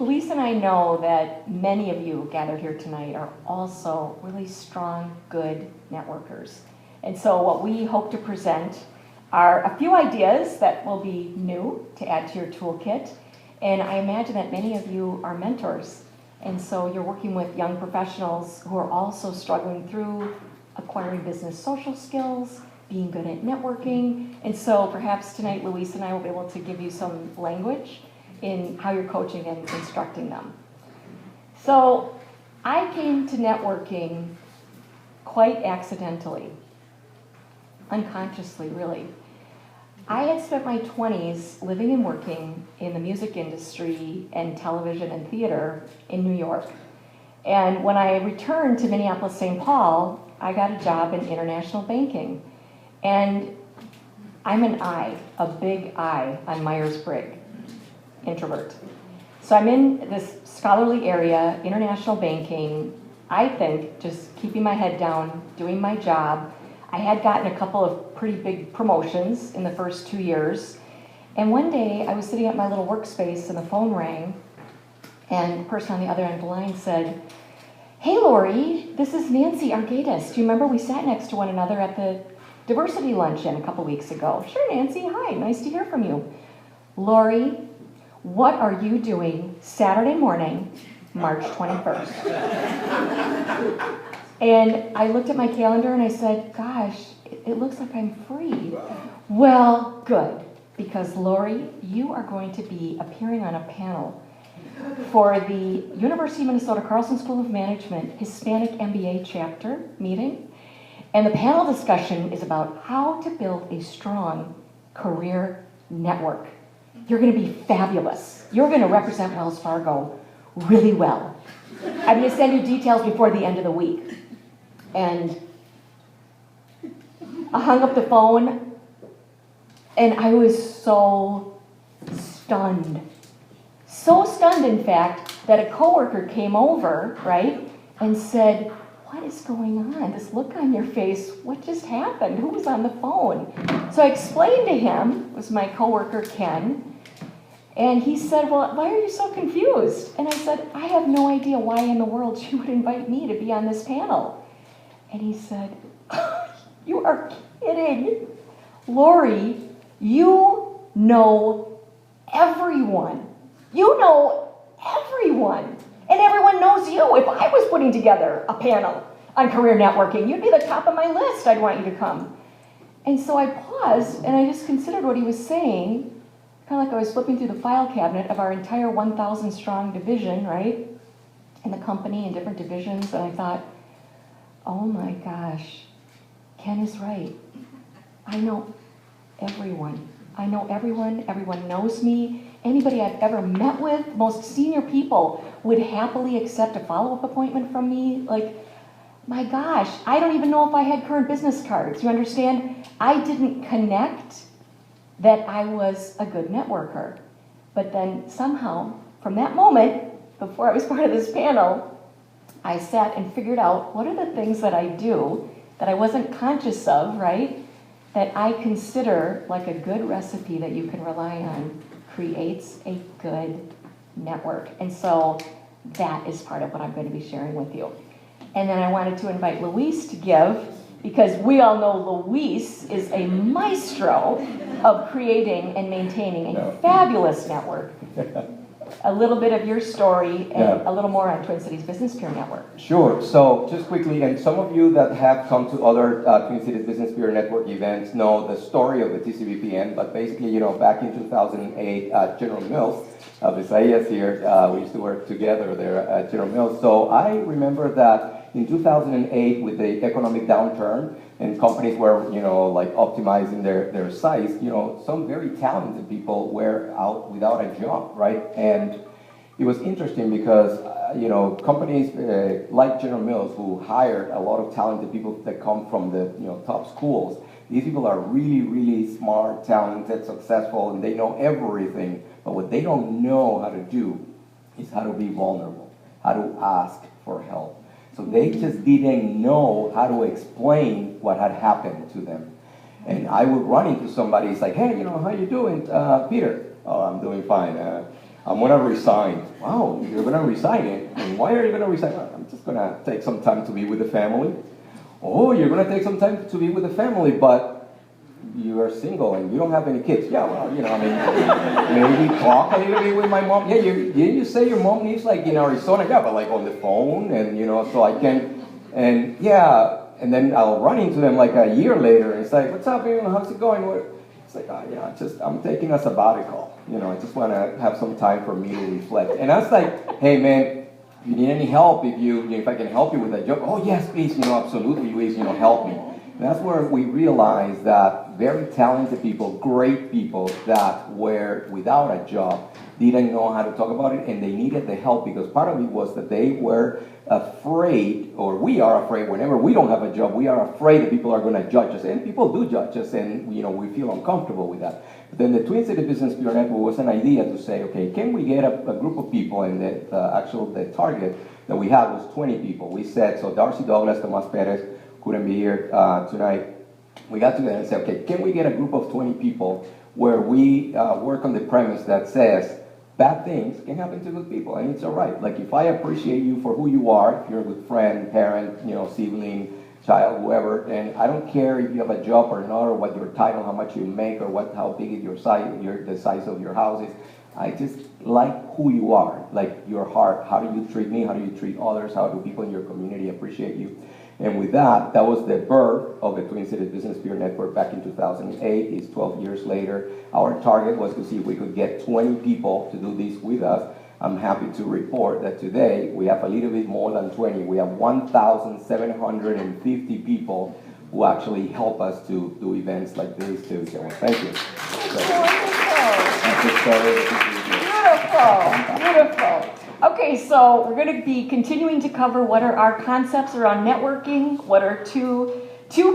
Luis and I know that many of you gathered here tonight are also really strong, good networkers. And so what we hope to present are a few ideas that will be new to add to your toolkit. And I imagine that many of you are mentors. And so you're working with young professionals who are also struggling through acquiring business social skills, being good at networking. And so perhaps tonight, Luis and I will be able to give you some language in how you're coaching and instructing them. So I came to networking quite accidentally, unconsciously really. I had spent my 20s living and working in the music industry and television and theater in New York. And when I returned to Minneapolis, St. Paul, I got a job in international banking. And I'm an I, a big I on Myers-Briggs, introvert. So I'm in this scholarly area, international banking, I think, just keeping my head down, doing my job. I had gotten a couple of pretty big promotions in the first 2 years. And one day I was sitting at my little workspace and the phone rang, and the person on the other end of the line said, "Hey Lori, this is Nancy Argatis. Do you remember we sat next to one another at the diversity luncheon a couple weeks ago?" "Sure, Nancy, hi, nice to hear from you." "Lori, what are you doing Saturday morning, March 21st? And I looked at my calendar and I said, "Gosh, it looks like I'm free." "Well, good, because Lori, you are going to be appearing on a panel for the University of Minnesota Carlson School of Management Hispanic MBA chapter meeting. And the panel discussion is about how to build a strong career network. You're going to be fabulous. You're going to represent Wells Fargo really well. I'm going to send you details before the end of the week." And I hung up the phone, and I was so stunned. So stunned, in fact, that a coworker came over, right, and said, "What is going on? This look on your face, what just happened? Who was on the phone?" So I explained to him, it was my coworker Ken, and he said, "Well, why are you so confused?" And I said, "I have no idea why in the world you would invite me to be on this panel." And he said, "You are kidding. Lori, you know everyone. You know everyone. And everyone knows you. If I was putting together a panel on career networking, you'd be the top of my list. I'd want you to come." And so I paused and I just considered what he was saying, kind of like I was flipping through the file cabinet of our entire 1,000 strong division, right? In the company and different divisions. And I thought, oh my gosh, Ken is right. I know everyone. I know everyone. Everyone knows me. Anybody I've ever met with, most senior people would happily accept a follow-up appointment from me. Like, my gosh, I don't even know if I had current business cards. You understand? I didn't connect that I was a good networker. But then somehow, from that moment, before I was part of this panel, I sat and figured out what are the things that I do that I wasn't conscious of, right? That I consider like a good recipe that you can rely on creates a good network. And so that is part of what I'm going to be sharing with you. And then I wanted to invite Luis to give, because we all know Luis is a maestro of creating and maintaining a fabulous network. A little bit of your story and a little more on Twin Cities Business Peer Network. Sure. So just quickly, and some of you that have come to other Twin Cities Business Peer Network events know the story of the TCBPN, but basically, you know, back in 2008 at General Mills, Visayas here, we used to work together there at General Mills. So I remember that in 2008 with the economic downturn and companies were, you know, like optimizing their size, you know, some very talented people were out without a job, right? And it was interesting because, you know, companies like General Mills, who hired a lot of talented people that come from the, you know, top schools, these people are really, really smart, talented, successful, and they know everything. But what they don't know how to do is how to be vulnerable, how to ask for help. So they just didn't know how to explain what had happened to them. And I would run into somebody, it's like, "Hey, you know, how you doing, Peter?" "Oh, I'm doing fine. I'm gonna resign. Wow, you're gonna resign it? And why are you gonna resign? "Oh, I'm just gonna take some time to be with the family." "Oh, you're gonna take some time to be with the family, but you are single and you don't have any kids." "Yeah, well, I mean, maybe talk a little bit with my mom." "Yeah, didn't you say your mom lives like in Arizona?" "Yeah, but like on the phone, and so I can," and yeah, and then I'll run into them like a year later and it's like, "What's up, man? How's it going?" It's like, "Oh, yeah, I'm taking a sabbatical. I just want to have some time for me to reflect." And I was like, "Hey, man, if you need any help, if I can help you with that job," "Oh, yes, please, absolutely, please, help me." And that's where we realized that very talented people, great people that were without a job, didn't know how to talk about it, and they needed the help because part of it was that they were afraid, or we are afraid, whenever we don't have a job, we are afraid that people are going to judge us, and people do judge us, and we feel uncomfortable with that. But then the Twin City Business Bureau Network was an idea to say, okay, can we get a group of people, and the target that we had was 20 people. We said, so Darcy Douglas, Tomas Perez couldn't be here tonight. We got together and said, okay, can we get a group of 20 people where we work on the premise that says bad things can happen to good people, and it's all right. Like, if I appreciate you for who you are, if you're a good friend, parent, sibling, child, whoever, and I don't care if you have a job or not, or what your title, how much you make, or how big is the size of your house is. I just like who you are, like your heart. How do you treat me? How do you treat others? How do people in your community appreciate you? And with that was the birth of the Twin Cities Business Bureau Network back in 2008. It's 12 years later. Our target was to see if we could get 20 people to do this with us. I'm happy to report that today we have a little bit more than 20. We have 1,750 people who actually help us to do events like this too. So thank you. Beautiful. Okay, so we're going to be continuing to cover what are our concepts around networking, what are two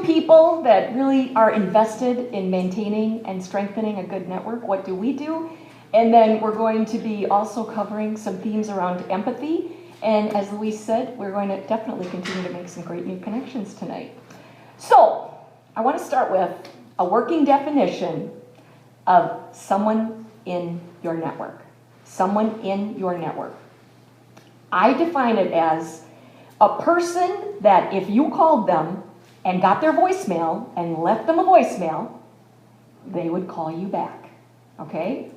people that really are invested in maintaining and strengthening a good network, what do we do? And then we're going to be also covering some themes around empathy. And as Luis said, we're going to definitely continue to make some great new connections tonight. So I want to start with a working definition of someone in your network. Someone in your network. I define it as a person that if you called them and got their voicemail and left them a voicemail, they would call you back. Okay?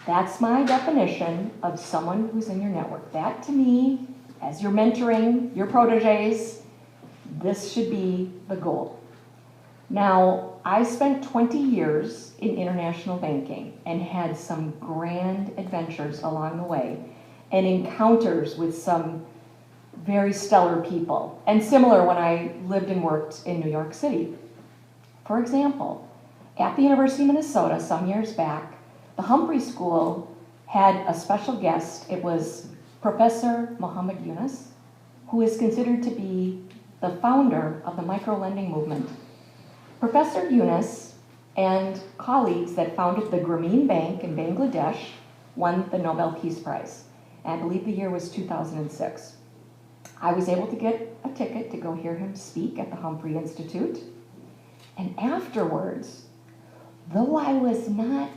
That's my definition of someone who's in your network. That, to me, as you're mentoring your proteges, this should be the goal. Now, I spent 20 years in international banking and had some grand adventures along the way and encounters with some very stellar people. And similar when I lived and worked in New York City. For example, at the University of Minnesota some years back, the Humphrey School had a special guest. It was Professor Muhammad Yunus, who is considered to be the founder of the micro-lending movement. Professor Yunus and colleagues that founded the Grameen Bank in Bangladesh won the Nobel Peace Prize. And I believe the year was 2006. I was able to get a ticket to go hear him speak at the Humphrey Institute. And afterwards, though I was not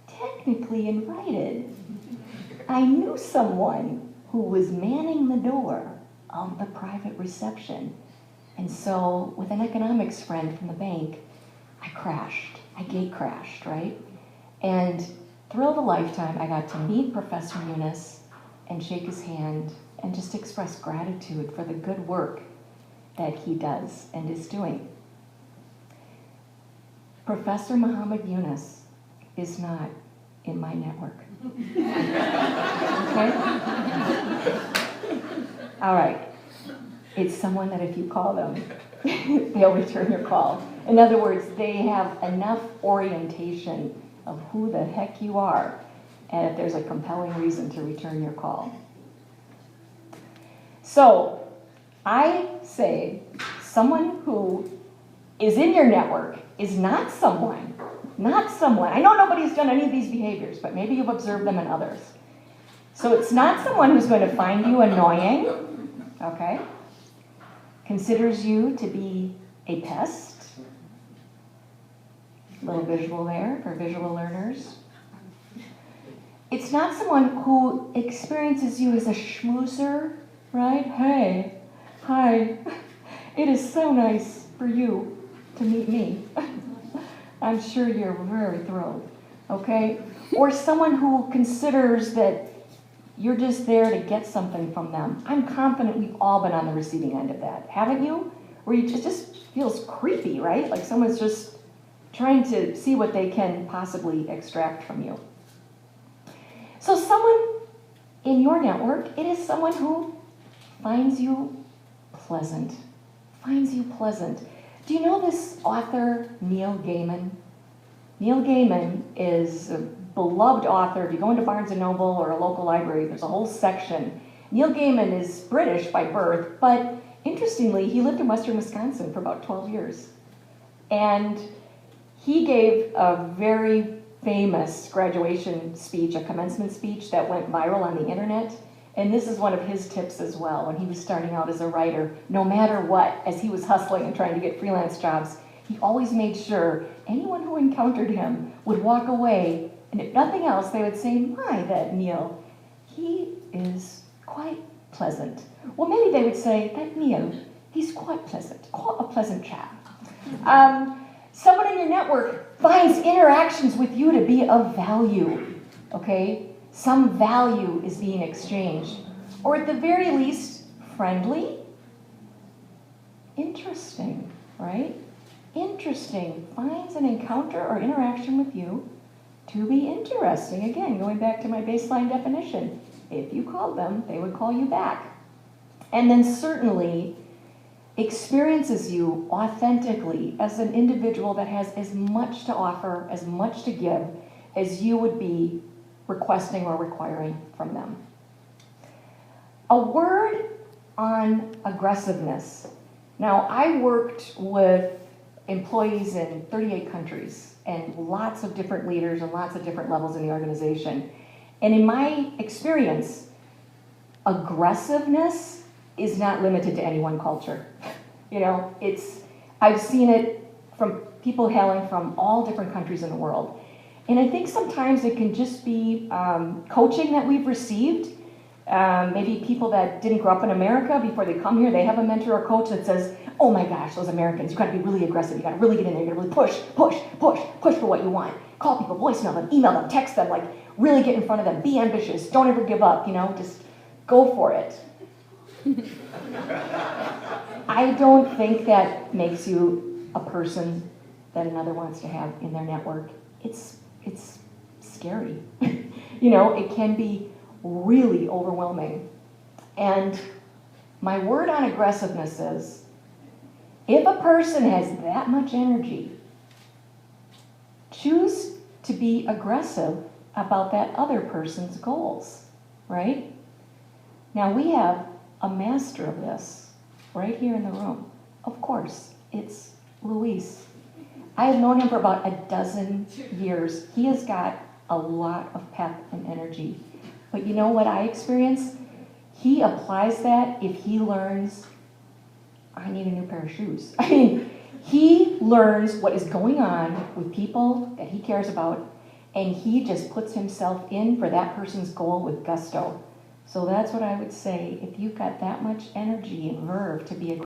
technically invited, I knew someone who was manning the door of the private reception. And so, with an economics friend from the bank, I gate crashed, right? And thrill of a lifetime, I got to meet Professor Yunus and shake his hand and just express gratitude for the good work that he does and is doing. Professor Muhammad Yunus is not in my network. Okay? All right. It's someone that if you call them, they'll return your call. In other words, they have enough orientation of who the heck you are, and if there's a compelling reason to return your call. So, I say someone who is in your network is not someone. I know nobody's done any of these behaviors, but maybe you've observed them in others. So it's not someone who's going to find you annoying, okay? Considers you to be a pest. A little visual there for visual learners. It's not someone who experiences you as a schmoozer, right? Hey, hi, it is so nice for you to meet me. I'm sure you're very thrilled, okay? Or someone who considers that you're just there to get something from them. I'm confident we've all been on the receiving end of that, haven't you? Where it just feels creepy, right? Like someone's just trying to see what they can possibly extract from you. So someone in your network, it is someone who finds you pleasant. Finds you pleasant. Do you know this author, Neil Gaiman? Neil Gaiman is a beloved author. If you go into Barnes & Noble or a local library, there's a whole section. Neil Gaiman is British by birth, but interestingly, he lived in western Wisconsin for about 12 years. And he gave a very famous graduation speech, a commencement speech that went viral on the internet. And this is one of his tips as well. When he was starting out as a writer, no matter what, as he was hustling and trying to get freelance jobs, he always made sure anyone who encountered him would walk away, and if nothing else, they would say, "My, that Neil, he is quite pleasant." Well, maybe they would say, "That Neil, he's quite pleasant, quite a pleasant chap." Someone in your network finds interactions with you to be of value, okay? Some value is being exchanged. Or at the very least, friendly, interesting, right? Interesting finds an encounter or interaction with you to be interesting. Again, going back to my baseline definition, if you called them, they would call you back. And then certainly experiences you authentically as an individual that has as much to offer, as much to give, as you would be requesting or requiring from them. A word on aggressiveness. Now, I worked with employees in 38 countries and lots of different leaders and lots of different levels in the organization. And in my experience, aggressiveness is not limited to any one culture. You know, I've seen it from people hailing from all different countries in the world. And I think sometimes it can just be coaching that we've received. Maybe people that didn't grow up in America, before they come here, they have a mentor or coach that says, "Oh my gosh, those Americans, you've got to be really aggressive. You've got to really get in there. You've got to really push for what you want. Call people, voicemail them, email them, text them, like really get in front of them. Be ambitious. Don't ever give up, just go for it." I don't think that makes you a person that another wants to have in their network. It's scary. It can be really overwhelming. And my word on aggressiveness is, if a person has that much energy, choose to be aggressive about that other person's goals, right? Now we have a master of this right here in the room. Of course, it's Luis. I have known him for about 12 years. He has got a lot of pep and energy. But you know what I experience? He applies that if he learns, I need a new pair of shoes. I mean, he learns what is going on with people that he cares about, and he just puts himself in for that person's goal with gusto. So that's what I would say. If you've got that much energy and verve to be